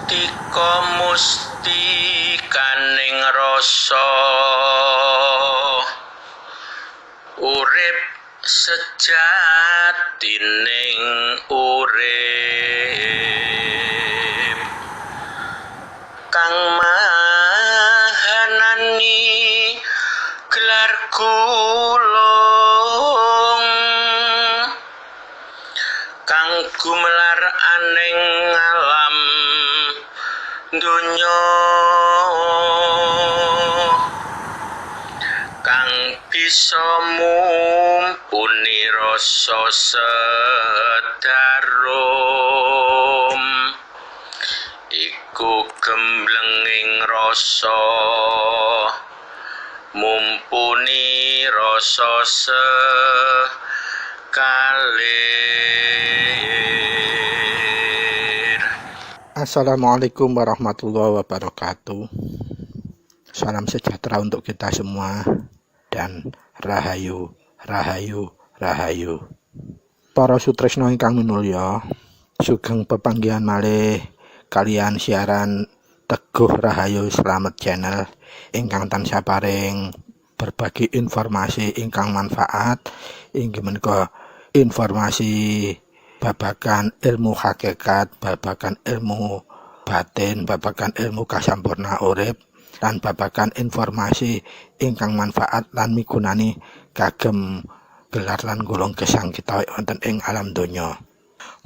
Tika musti kaning rasa urip sejatining urip kang mahanani gelar kulung kang gumelar aning alam donya kang bisa mumpuni rasa sedarum iku gemblenging rasa mumpuni rasa sekalir. Assalamualaikum warahmatullahi wabarakatuh. Salam sejahtera untuk kita semua dan rahayu, rahayu, rahayu. Para sutresna ingkang minulya, sugeng pepanggihan malih kalian siaran Teguh Rahayu Slamet Channel ingkang tansah paring berbagi informasi ingkang manfaat inggih menika informasi babagan ilmu hakikat, babagan ilmu batin, babagan ilmu kasampurna urip, lan babagan informasi ingkang manfaat lan migunani kagem gelar lan gulung gesang kita wonten ing alam donya.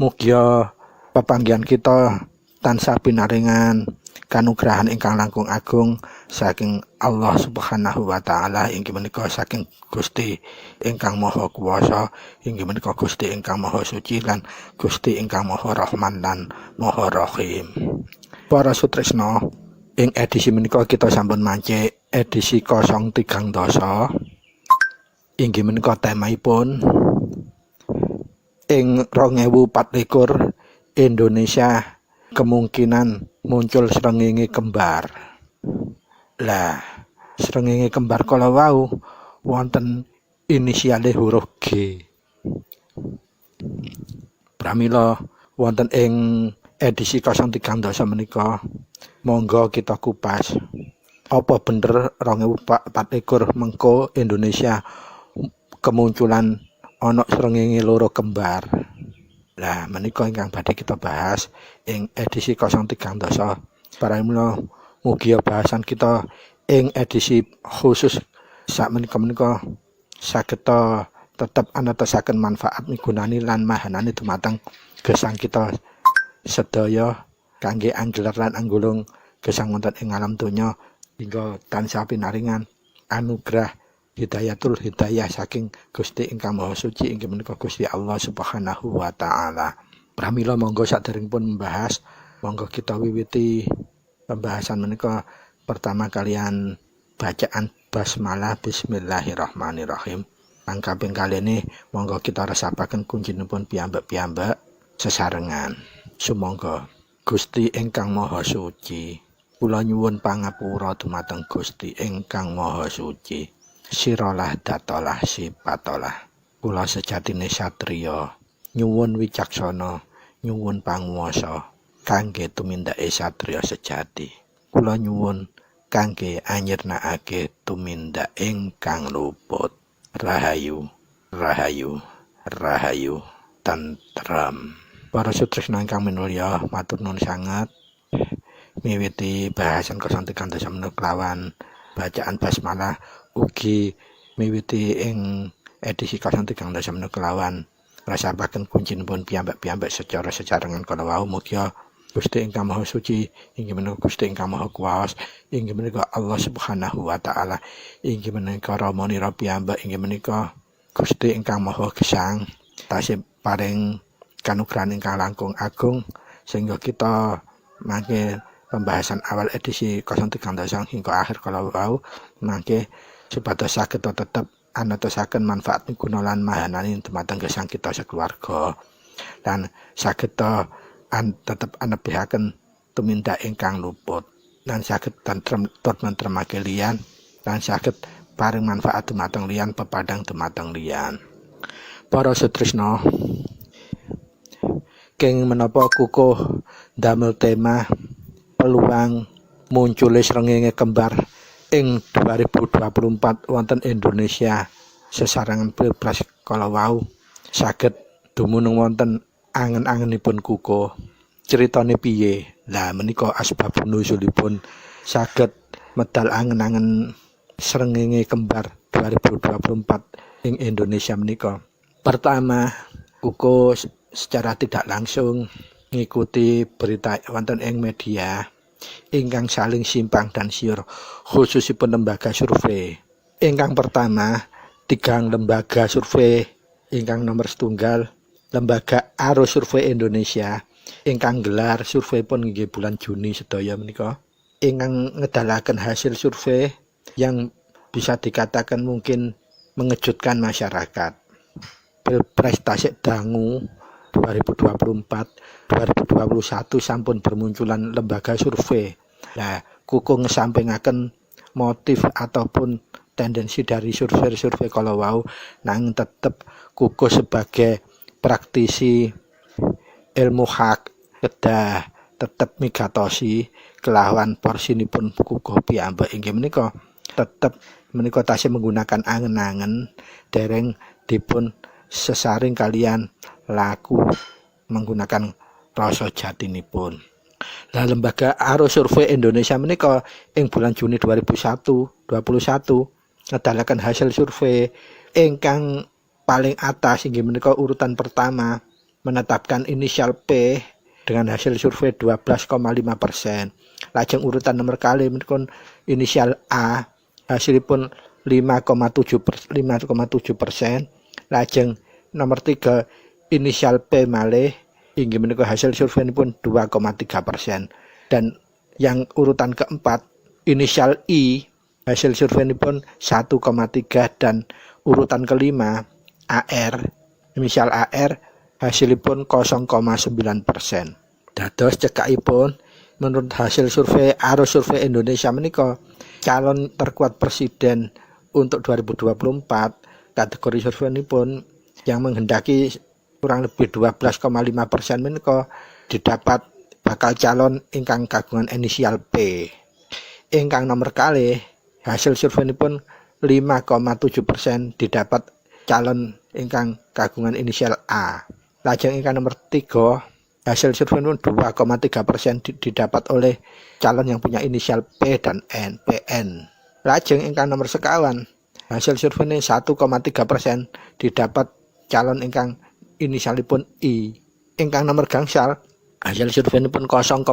Mugia pepanggihan kita tansah pinaringan kanugrahan ingkang langkung agung saking Allah Subhanahu wa taala inggih menika saking Gusti ingkang Maha Kuwasa, inggih menika Gusti ingkang Maha Suci lan Gusti ingkang Maha Rahman lan Maha Rahim. Para sutresna, ing edisi menika kita sampun mancik edisi 030 inggih menika temaipun ing 2024 Indonesia kemungkinan muncul srengenge kembar. Lah, srengenge kembar kala wau wonten inisiale huruf G. Pramila wonten ing edisi 030 menika monggo kita kupas apa bener 2024 mengko Indonesia kemunculan ana srengenge loro kembar. Lah menika ingkang badhe kita bahas ing edisi 030. Pramila mugia bahasan kita ing edisi khusus sak menika saged tetep anatosaken manfaat migunani lan mahanani dumateng gesang kita sedaya kangge anggelar lan anggulung gesang wonten ing alam donya hingga tansah pinaringan anugerah hidayatul hidayah saking Gusti ingkang Maha Suci inggih menika Gusti Allah Subhanahu wa taala. Pramila monggo saderengipun membahas, monggo kita wiwiti pembahasan menika pertama kalian bacaan basmalah bismillahirrahmanirrahim. Kaping kalih monggo kita resapaken kunjinipun piyambak-piyambak sesarengan. Sumangga Gusti ingkang Maha Suci, kula nyuwun pangapura dumateng Gusti ingkang Maha Suci. Siralah datalah sipatalah, kula sejatine satriya nyuwun wicaksana, nyuwun panguwasa kangge tumindake satriya sejati. Kula nyuwun kangge anyirnakake tumindak ingkang luput. Rahayu, rahayu, rahayu, tentrem. Para sutresna ingkang minulya, matur nuwun sanget miwiti bahasan 030 kelawan bacaan basmalah ugi miwiti ing edisi 030 kelawan rasapaken kunjinipun piyambak-piyambak secara sesarengan kala wau. Mugia Gusti ingkang Maha Suci inggih menika Gusti ingkang Maha Kuwas inggih menika Allah Subhanahu wa taala inggih menika ramanira piyambak inggih menika Gusti ingkang Maha Gesang tasih paring kanugrahan ingkang langkung agung sehingga kita mangke pembahasan awal edisi 030 hingga akhir kala wau mangke supados saged tetep anatosaken manfaat miguna lan mahanani dumateng gesang kita sekeluarga lan saged tetep anebihaken tumindak ingkang luput lan saged tentrem tur mentremake liyan lan saged paring manfaat dumateng liyan pepadang dumateng liyan. Para sutresna, keng menapa kukuh damel tema peluang munculnya srengenge kembar ing 2024 wonten Indonesia sesarangan pilpres kala wau saged dumunung wonten angen-angenipun kuko ceritane piye. Lah menika asbab nuzulipun saged medal angen-angen srengenge kembar 2024 ing Indonesia menika. Pertama, kuko secara tidak langsung ngikuti berita wonten ing media ingkang saling simpang dan siur khususipun lembaga survei. Ingkang pertama, tigang lembaga survei ingkang nomor setunggal Lembaga Aro Survei Indonesia ingkang gelar survei pun nggih bulan Juni sedaya menika ingkang ngedalaken hasil survei yang bisa dikatakan mungkin mengejutkan masyarakat. Pilpres tasik dangu 2024 2021 sampun bermunculan lembaga survei. Nah, kuku ngesampingaken motif ataupun tendensi dari survei-survei kalau wau nang tetep kuku sebagai praktisi ilmu hak kedah tetep migatosi kelawan porsinipun kukuh piyambak inggih menika tetep menika tasih menggunakan angen-angen dereng dipun sesaring kalian laku menggunakan rasa jatinipun. Nah, Lembaga Aro Survei Indonesia menika ing bulan Juni 2021 ngedalaken hasil survei ingkang paling atas inggih menika urutan pertama menetapkan inisial P dengan hasil survei 12,5%. Lajeng urutan nomor kali menika inisial A hasilipun 5,7%. Lajeng nomor 3 inisial P malih inggih menika hasil survei pun 2,3%. Dan yang urutan keempat inisial I hasil survei pun 1,3 dan urutan kelima AR, inisial AR hasilipun 0,9%. Dados cekakipun menurut hasil survei Aro Survei Indonesia menika calon terkuat presiden untuk 2024 kategori survei pun yang menghendaki kurang lebih 12,5% menika didapat bakal calon ingkang kagungan inisial P. Ingkang nomor kalih hasil survei pun 5,7% didapat calon ingkang kagungan inisial A. Lajeng ingkang nomor 3 hasil survei pun 2,3% didapat oleh calon yang punya inisial P dan N, PN. Lajeng ingkang nomor sekawan hasil survei 1,3% didapat calon ingkang inisialipun I. Ingkang nomor gangsal hasil survei pun 0,9%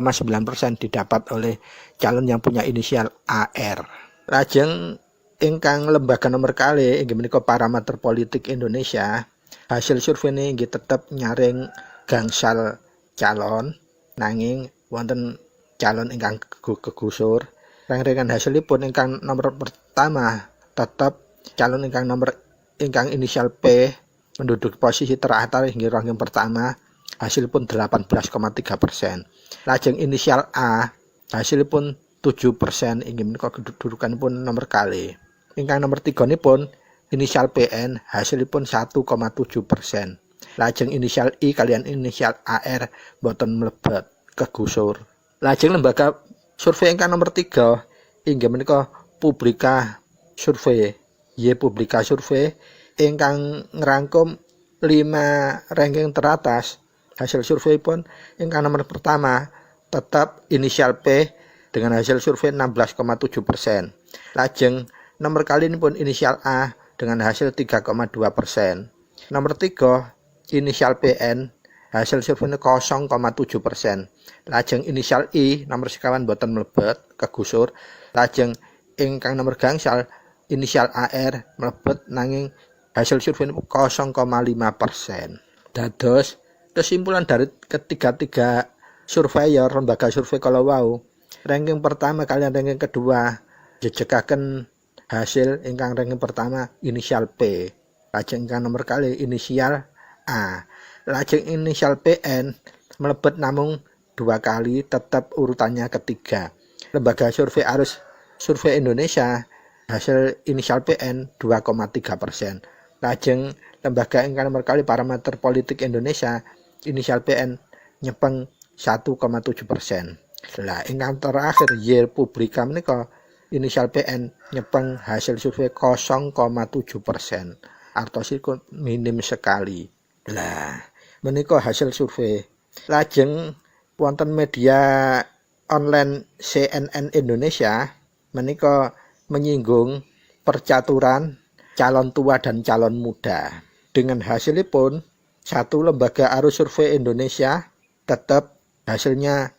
didapat oleh calon yang punya inisial AR. Lajeng ingkang lembaga nomor kali inggih menika Parameter Politik Indonesia hasil survei ini inggih tetap nyaring gangsal calon nanging wonten calon ingkang kegusur. Rangringan hasilipun ingkang nomor pertama tetap calon ingkang inisial P menduduki posisi terakhir hingga ranking pertama hasilipun 18,3%. Lajeng inisial A hasilipun 7% inggih menika kedudukanipun nomor kali. Ingkang nomor 3 nipun inisial PN hasilipun 1,7%. Lajeng inisial I kalian inisial AR boten mlebet kegusur. Lajeng lembaga survei ingkang nomor 3 inggih menika Publika Survei. Publika Survei ingkang ngrangkum 5 ranking teratas. Hasil survei pun ingkang nomor pertama tetap inisial P dengan hasil survei 16,7%. Lajeng nomor kali ini pun inisial A dengan hasil 3,2%. Nomor 3 inisial PN hasil survei 0,7%. Lajeng inisial I nomor sekawan boten mlebet kegusur. Lajeng ingkang nomor gangsal inisial AR mlebet nanging hasil survei 0,5%. Dados kesimpulan dari ketiga surveyor lembaga survei kalau wau ranking pertama kalian ranking kedua jejekaken hasil ingkang ranking pertama inisial P, lajeng ingkang nomor kali inisial A, lajeng inisial PN melebet namung 2 kali tetap urutannya ketiga. Lembaga survei Arus Survei Indonesia hasil inisial PN 2,3%. Lajeng lembaga ingkang nomor kali Parameter Politik Indonesia inisial PN nyepeng 1,7%. Lah ingkang terakhir Year Publica menika inisial PN nyepeng hasil survei 0,7%. Artosipun minim sekali. Lah menika hasil survei. Lajeng wonten media online CNN Indonesia menika menyinggung percaturan calon tua dan calon muda. Dengan hasilipun satu lembaga arus survei Indonesia tetap hasilnya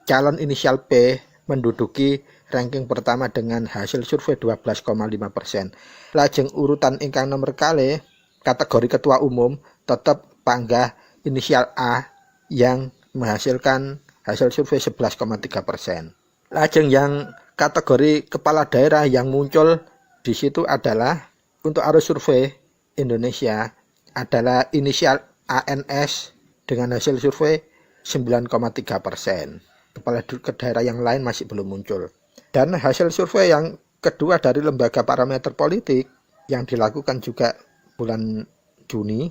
calon inisial P menduduki ranking pertama dengan hasil survei 12,5%. Lajeng urutan ingkang nomor kalih kategori ketua umum tetap panggah inisial A yang menghasilkan hasil survei 11,3%. Lajeng yang kategori kepala daerah yang muncul di situ adalah untuk arus survei Indonesia adalah inisial ANS dengan hasil survei 9,3%. Kepala daerah yang lain masih belum muncul. Dan hasil survei yang kedua dari lembaga parameter politik yang dilakukan juga bulan Juni,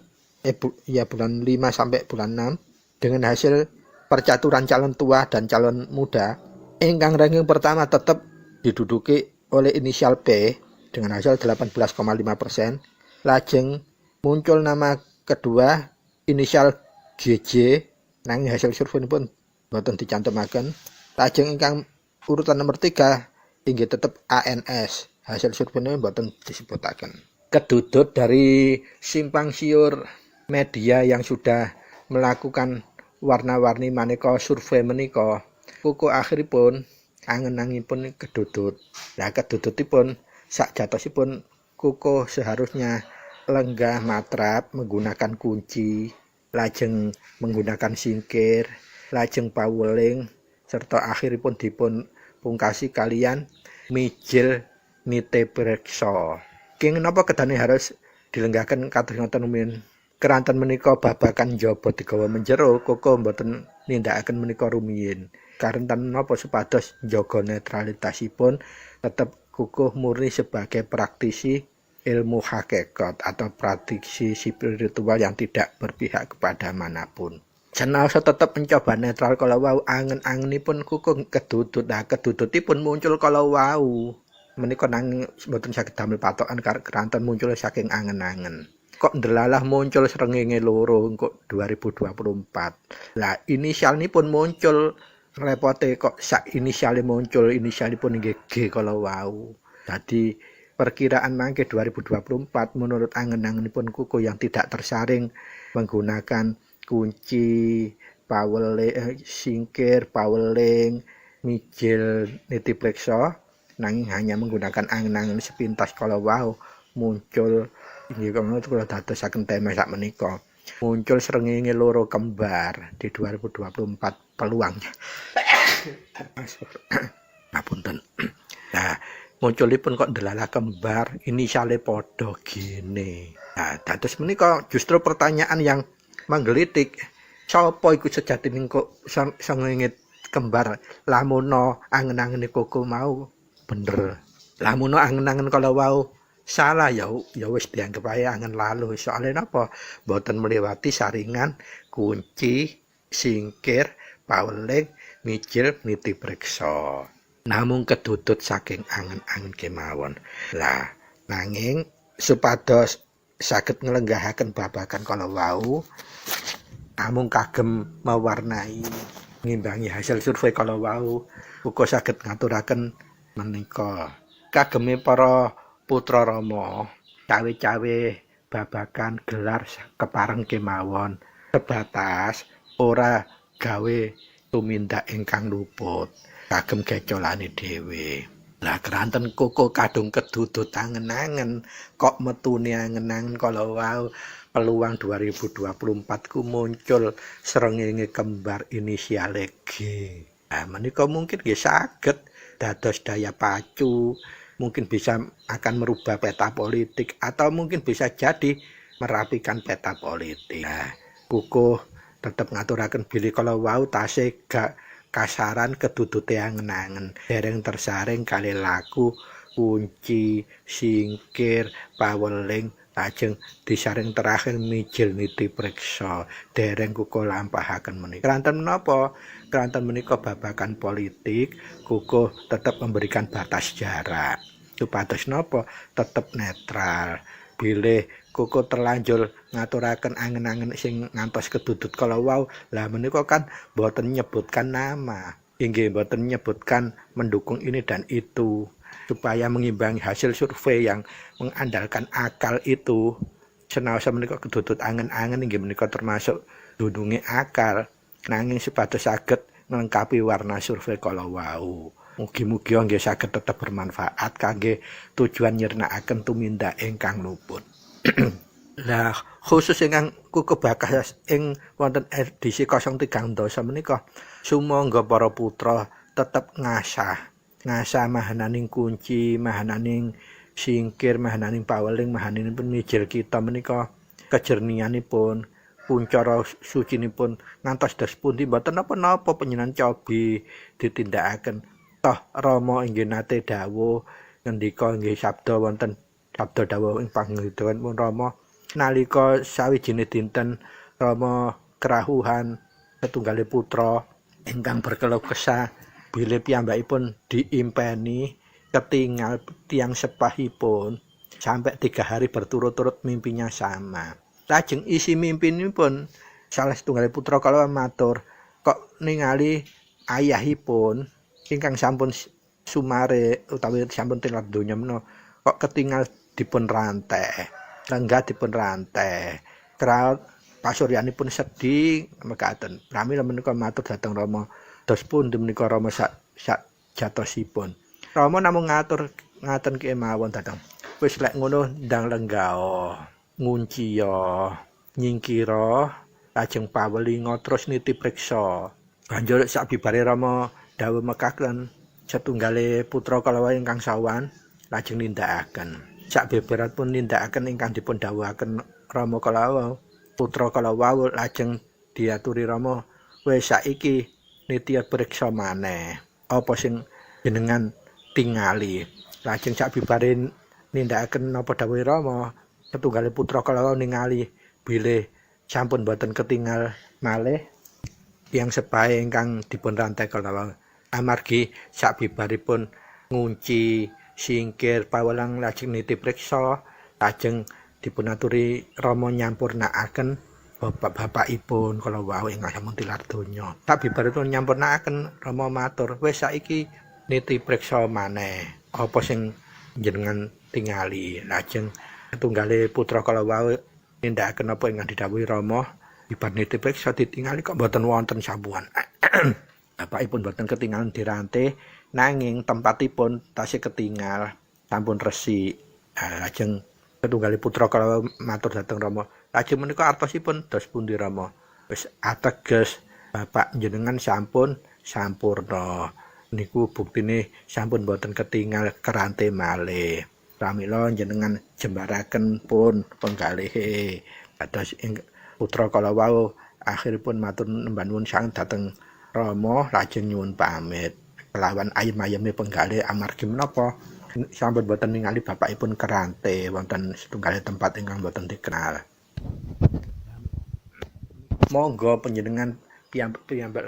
bulan 5 sampai bulan 6 dengan hasil percaturan calon tua dan calon muda, ingkang ranking pertama tetap diduduki oleh inisial P dengan hasil 18,5%. Lajeng muncul nama kedua inisial GJ, nanging hasil survei pun boten dicantumaken. Lajeng ingkang urutan nomor 3 inggih tetap ANS, hasil survei boten disebutaken. Kedudut dari simpang siur media yang sudah melakukan warna-warni maneka survei menika, kuku akhiripun angen-angenipun kedudut. Lah kedudutipun sakjatosipun kuku seharusnya lenggah matrap menggunakan kunci, lajeng menggunakan singkir, lajeng pawuling, serta akhiripun dipun pungkasi kalian mijil nitepreksa. King napa kedane harus dilenggahaken kados ngoten rumiyin. Keranten menika babakan njaba digawa menjero, koko mboten nindakaken menika rumiyin. Karanten napa supados njaga netralitasipun tetep kukuh murni sebagai praktisi ilmu hakikat atau praktisi spiritual yang tidak berpihak kepada manapun. Senaosa tetep mencoba netral kalau wau angen-angenipun kukuh kedudut. Nah kedudutipun muncul kalau wau menika nang mboten saged damel patokan keranten muncul saking angen-angen. Kok ndelalah muncul srengenge loro kok 2024. Lah inisialipun muncul repote kok sak inisiale muncul inisialipun nggih G kalau wau. Dadi perkiraan mangke 2024 menurut angen-angenipun kuku yang tidak tersaring menggunakan kunci, singkir, paweling, mijil, nitipreksa, nanging hanya menggunakan angen-angen sepintas kalau wau muncul inggih kula dadosaken tema sak menika. Muncul srengenge loro kembar di 2024 peluangnya. Ngapunten. Nah, munculipun kok ndelala kembar, inisiale padha gene. Nah, dados menika justru pertanyaan yang menggelitik. Sapa iku sejatine kok srengenge kembar? Lamun angen-angene koko mau bener. Lamun angen-angen kalau wau salah ya wis dianggep ae angen lalu. Soalnya napa? Mboten melewati saringan kunci, singkir, paweling, mijil, nitipreksa. Namung kedudut saking angen-angen kemawon. Lah nanging supados saged nglenggahaken babagan kalau wau namung kagem mewarnai ngimbangi hasil survei kalau wau uga saged ngaturaken menika kageme para putra Rama cawe-cawe babagan gelar kepareng kemawon sebatas ora gawe tumindak ingkang luput kagem gecolane dhewe. Lah keranten koko kadung kedudut angen-angen kok metune angen-angen kalau wau peluang 2024 ku muncul srengenge kembar inisiale G. Nah menika mungkin nggih saged dados daya pacu, mungkin bisa akan merubah peta politik atau mungkin bisa jadi merapikan peta politik. Nah, kukuh tetep ngaturaken bilih kalau wau tasih gak kasaran kedudute angen-angen dereng tersaring kali laku kunci, singkir, paweling lajeng disaring terakhir mijil niti priksa dereng kuko lampahaken menika. Keranten menapa? Keranten menika babagan politik kuko tetap memberikan batas jarak. Supados napa? Tetap netral. Bilih kuko terlanjur ngaturaken angen-angen sing ngantos kedudut kala wau, lah menika kan boten nyebutkan nama. Inggih boten menyebutkan mendukung ini dan itu, supaya mengimbangi hasil survei yang mengandalkan akal itu. Senaosa menika kedudut angen-angen inggih menika termasuk dununge akal, nanging supados saged nglengkapi warna survei kala wau. Mugi-mugi nggih saged tetep bermanfaat kangge tujuan nyernakaken tumindak ingkang luput. Lah khusus ingkang kukebakas ing wonten edisi 03 dosa menika sumangga para putra tetep ngasah mahananing kunci, mahananing singkir, mahananing paweling, mahananing mijil kita menika kejernihanipun, puncara sucinipun ngantos dos pundi mboten napa-napa panjenengan cobi ditindakaken. Toh Rama inggih nate dawuh ngendika inggih sabda wonten sabda dawuh ing pangandikaipun Rama nalika sawijine dinten Rama kerahuhan setunggali putra ingkang berkeluh kesah bilih piyambakipun diimpeni ketinggal tiang sepahipun sampai 3 hari berturut-turut mimpinya sama. Lajeng isi mimpinipun salah setunggal putra kala matur kok ningali ayahipun ingkang sampun sumare utawi sampun tilar donya menawa kok ketinggal dipun rantai. Lenggah dipun rantai. Kraut pasuryanipun sedih mekaten. Pramila menika matur dhateng Rama, dos pundi menika Rama sak jatosipun. Rama namung ngaten kemawon dhateng. Wis lek ngono ndang lenggao, ngunciya, nyingkira, lajeng pawelinga terus niti priksa. Banjur sakbibare Rama dawuh mekaken setunggale putra kala ingkang sawan lajeng nindakaken. Sak beberat pun nindakaken ingkang dipun dawuhaken Rama kala putra kala wau lajeng diaturi Rama, wis saiki nitya priksa maneh apa sing jenengan tingali. Lajeng sak bibare nindakaken napa dawuhe Rama, setunggale putra kala ningali bilih sampun boten ketingal malih tiyang sepahe ingkang dipun rantai kala amargi sak bibaripun ngunci singkir pawelang lajeng niti priksa lajeng dipunaturi Rama nyampurnakaken bapakipun kala wau ingkang sampun tilar donya. Sabibaripun nyampurnakaken Rama matur, wis saiki niti priksa maneh apa sing jenengan tingali. Lajeng setunggale putra kala wau nindakaken apa ingkang didhawuhi Rama, bibar niti priksa ditingali kok mboten wonten sampuan. Bapakipun boten ketinggalan dirantai, nanging tempatipun tasih ketinggal sampun resik. Lajeng setunggali putra kala matur dhateng Rama, lajeng menika artosipun dos pundi Rama? Wis ateges bapak jenengan sampun sampurna. Niku buktine sampun boten ketinggal kerantai malih. Pramila jenengan jembaraken pun penggalih. Kados putra kala wau akhiripun matur nembah nuwun sanget dhateng Rama lajeng nyuwun pamit kelawan ayem-ayeme penggalih amargi menapa sampun boten ningali bapakipun kerantai wonten setunggal tempat ingkang boten dikenal. Monggo panjenengan piyambak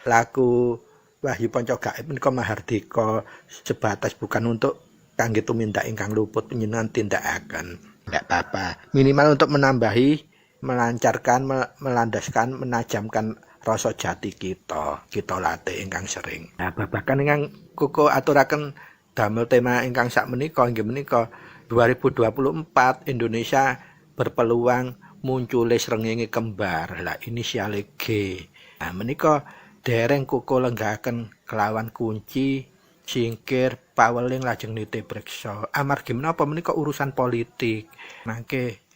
laku Wahyu Panca Gaib menika mahardika sebatas bukan untuk kangge tumindak ingkang luput panjenengan tindakaken. Ndak apa-apa. Minimal untuk menambahi, melancarkan, melandaskan, menajamkan rasa jati kita latih ingkang sering. Nah, babagan ingkang kuku aturaken damel tema ingkang sak menika inggih menika 2024 Indonesia berpeluang muncul srengenge kembar. Lah inisiale G. Nah, menika dereng kuku lenggahaken kelawan kunci, singkir, paweling lajeng niti priksa. Amargi menapa menika urusan politik. Mangke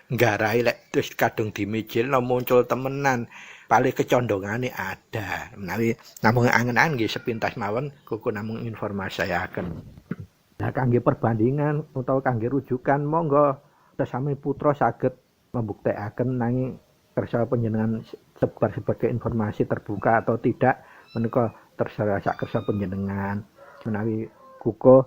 nggarai lek terus kadung dimijilno muncul temenan. Paling kecondongane ada. Menawi namung angen-angen nggih sepintas mawon kuku namung informasiaken. Nah kangge perbandingan utawa kangge rujukan monggo sesami putra saged membuktekaken nanging kersa panjenengan sebar sebagai informasi terbuka atau tidak menika terserah sak kersa panjenengan. Menawi kuku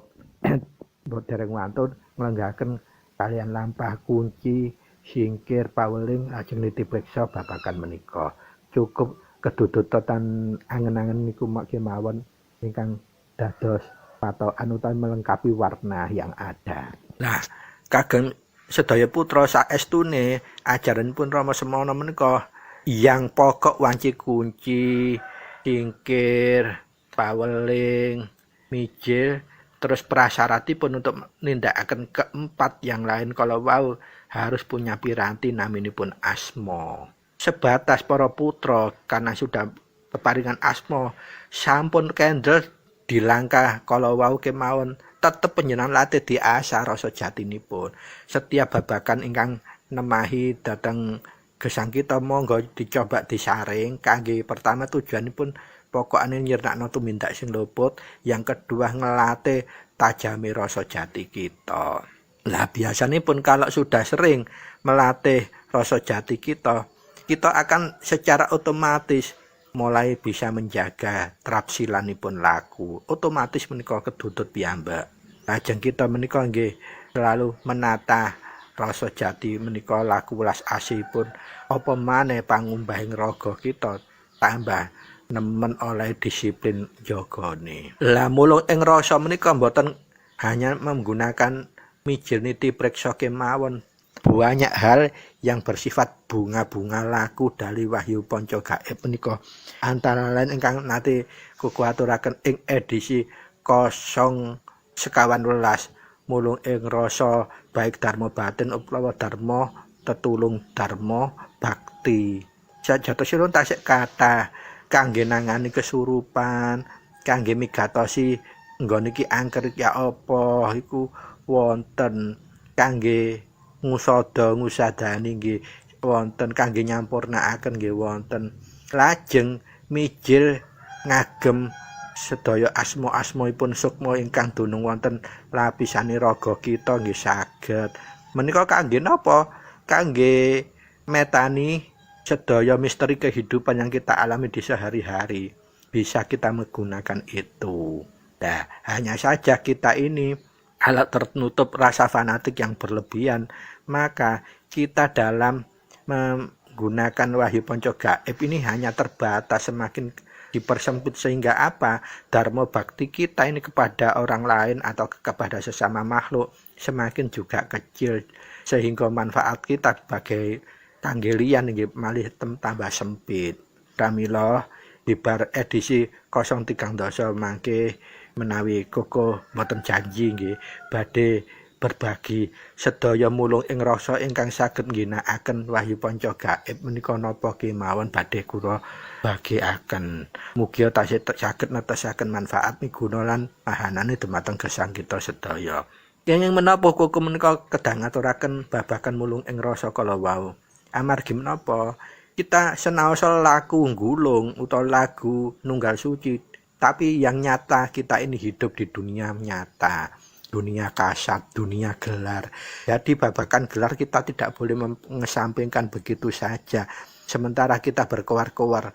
dereng wantun nglenggahaken kalian lampah kunci singkir paweling lajeng nitipreksa babakan menika. Cukup kedudutan angen-angen niku kemawon ingkang dados patokan utawi melengkapi warna yang ada. Nah, kagem sedaya putra saestune ajaranipun Rama Semana menika yang pokok wanci kunci singkir paweling mijil terus prasyaratipun untuk nindakaken keempat yang lain kalau wau harus punya piranti naminipun asma. Sebatas para putra karena sudah peparingan asma sampun kendel dilangkah kalau wau kemawon tetep panjenengan latih diasah rasa jatinipun. Setiap babakan ingkang nemahi dhateng gesang kita monggo dicoba disaring kangge pertama tujuanipun pokokane nyirnakno tumindak sing luput, yang kedua ngelatih tajame rasa jati kita. Lah biasanipun kalau sudah sering melatih rasa jati kita akan secara otomatis mulai bisa menjaga trapsilanipun laku. Otomatis menika kedudut piyambak. Lajeng kita menika nggih selalu menata rasa jati menika laku welas asihipun apa maneh pangumbahing raga kita tambah nemen oleh disiplin jagane. Lah mulung ing rasa menika mboten hanya menggunakan mijil niti preksa kemawon. Banyak hal yang bersifat bunga-bunga laku dari Wahyu Panca Gaib menika antara lain ingkang nate kuku aturaken ing edisi 0 sekawan welas mulung ing rasa baik dharma batin utawa dharma tetulung dharma bakti. Sajatosipun tasik kathah kangge nangani kesurupan, kangge migatosi nggone iki angker ya apa iku wonten, kangge ngusadani nggih wonten, kangge nyampurnakaken nggih wonten. Lajeng mijil ngagem sedaya asma-asmaipun sukma ingkang dunung wonten lapisane raga kita nggih saged. Menika kangge napa? Kangge metani sedaya misteri kehidupan yang kita alami di sehari-hari. Bisa kita menggunakan itu. Nah, hanya saja kita ini kalau tertutup rasa fanatik yang berlebihan, maka kita dalam menggunakan Wahyu Panca Gaib ini hanya terbatas, semakin dipersempit sehingga apa? Dharma bakti kita ini kepada orang lain atau kepada sesama makhluk semakin juga kecil, sehingga manfaat kita sebagai kanggelian nggih malih tambah sempit. Pramila ibar edisi 013 mangke menawi koko mboten janji nggih badhe berbagi sedaya mulung ing rasa ingkang saged ngginakaken Wahyu Panca Gaib menika napa kemawon badhe kula bagiaken. Mugi tasih saged netesaken manfaat miguna lan pahanane dumateng gesang kita sedaya. Kenging menapa koko menika kedah ngaturaken babagan mulung ing rasa kala wau. Amargi menapa kita senaosa laku nggulung utawa lagu nunggal suci, tapi yang nyata kita ini hidup di dunia nyata, dunia kasat, dunia gelar. Jadi babakan gelar kita tidak boleh mengesampingkan begitu saja. Sementara kita berkoar-koar,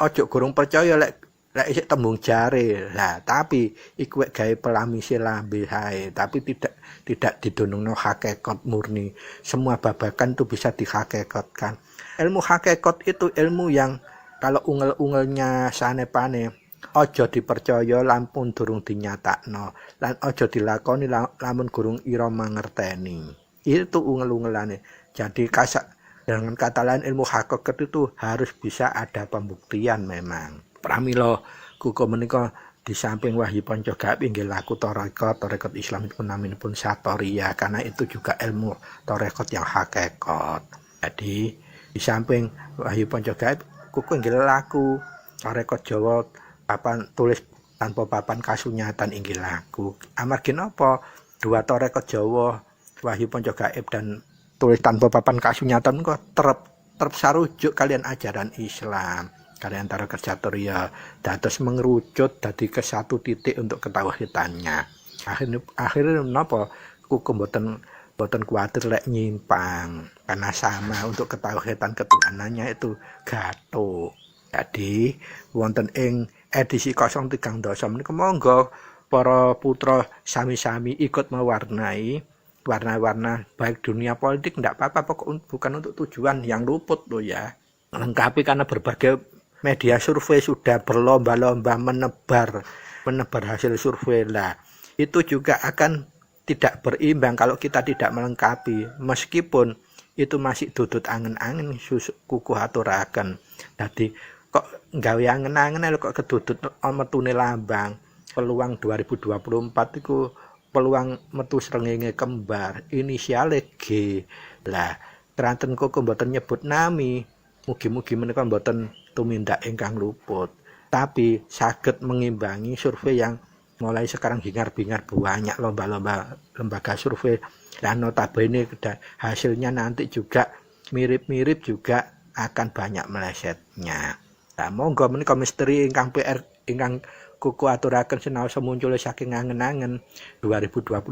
ojo gurung percaya lek isih tembung jare. Lah, tapi iku gawe pelamisi lambe hae, tapi tidak didunungno hakikat murni. Semua babakan itu bisa dihakikatkan. Ilmu hakikat itu ilmu yang kalau ungel-ungelnya sanepane aja dipercaya lampun durung dinyatakno, lan aja dilakoni lamun gurung ira mangerteni. Itu ungel-ungelane. Jadi dengan kata lain ilmu hakikat itu harus bisa ada pembuktian memang. Pramila kuko menika di samping Wahyu Panca Gaib inggih laku tarekat Islam itu naminipun Satoriyah, karena itu juga ilmu tarekat yang hakikat. Jadi di samping Wahyu Panca Gaib kuko inggih laku tarekat Jawa papan tulis tanpa papan kasunyatan inggih laku. Amargi napa? Dua tarekat Jawa Wahyu Panca Gaib dan tulis tanpa papan kasunyatan kok tersarujuk kalian ajaran Islam. Kalian tarekat Satoriyah dados mengerucut dadi ke satu titik untuk ketauhidannya. Akhirnya napa? Kuku mboten kuwatir lek nyimpang, karena sama untuk ketauhidan ketuhanannya itu gathuk. Jadi wonten ing edisi 013 menika monggo para putra sami-sami ikut mewarnai warna-warna baik dunia politik tidak apa-apa, bukan untuk tujuan yang luput loh ya. Lengkapi karena berbagai media survei sudah berlomba-lomba menebar hasil survei lah. Itu juga akan tidak berimbang kalau kita tidak melengkapi, meskipun itu masih dudut angen-angen kuku aturaken. Dadi kok gawe angen-angen kok kedudut metune lambang. Peluang 2024 iku peluang metu srengenge kembar, inisiale G. Lah, keranten kok mboten nyebut nami. Mugi-mugi menika mboten tumindak ingkang luput. Tapi saged mengimbangi survei yang mulai sekarang hingar-bingar banyak lomba-lomba lembaga survei. Dan notabene hasilnya nanti juga mirip-mirip juga akan banyak melesetnya. Nah, monggo menika misteri ingkang PR ingkang kuku aturaken sinaos muncul saking angen-angen 2024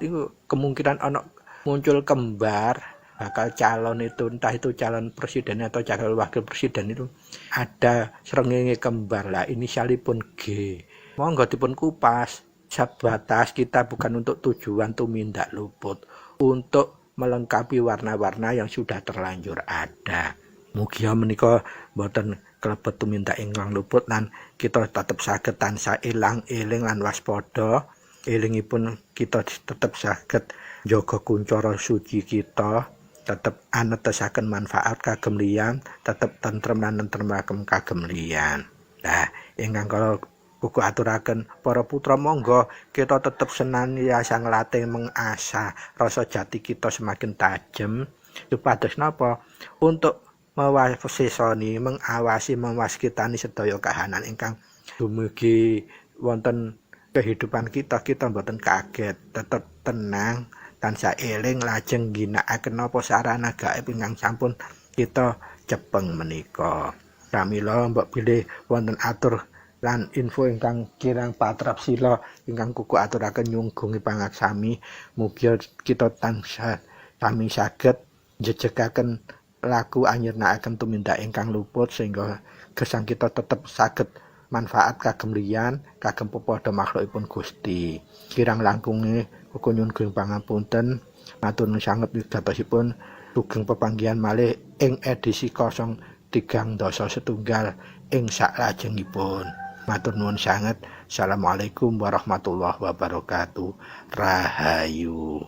itu kemungkinan ana muncul kembar bakal calon itu, entah itu calon presiden atau calon wakil presiden itu ada srengenge kembar lah, inisialipun G. Monggo dipun kupas. Sebatas kita bukan untuk tujuan tumindak luput, untuk melengkapi warna-warna yang sudah terlanjur ada. Mugi menika mboten klebet tumindak ingkang luput lan kita tetep saged tansah eling lan waspada. Elingipun kita tetep saged njaga kuncara suci kita, tetep anetesaken manfaat kagem liyan, tetep tentrem lan nentremaken kagem liyan. Nah, ingkang kala kuku aturaken para putra, monggo kita tetep senantiasa nglatih mengasah rasa jati kita semakin tajam supados napa untuk mewasesoni, mengawasi, mewaskitani sedaya kahanan ingkang dumugi wonten kehidupan kita mboten kaget, tetep tenang, tansah eling lajeng ginakaken napa sarana gaib ingkang sampun kita cepeng menika. Pramila mbok bilih wonten atur lan info ingkang kirang patrap sila ingkang kuku aturaken nyunggungi pangaksami, mugi kita tansah sami saged njejegaken laku anyirnakaken tumindak ingkang luput sehingga gesang kita tetep saged manfaat kagem liyan, kagem pepadha makhlukipun Gusti. Kirang langkunge kuku nyunggung pangapunten, matur nuwun sanget wigatosipun sugeng pepanggihan malih ing edisi 03 dasa setunggal ing saklajengipun. Matur nuwun sanget. Assalamualaikum warahmatullahi wabarakatuh. Rahayu.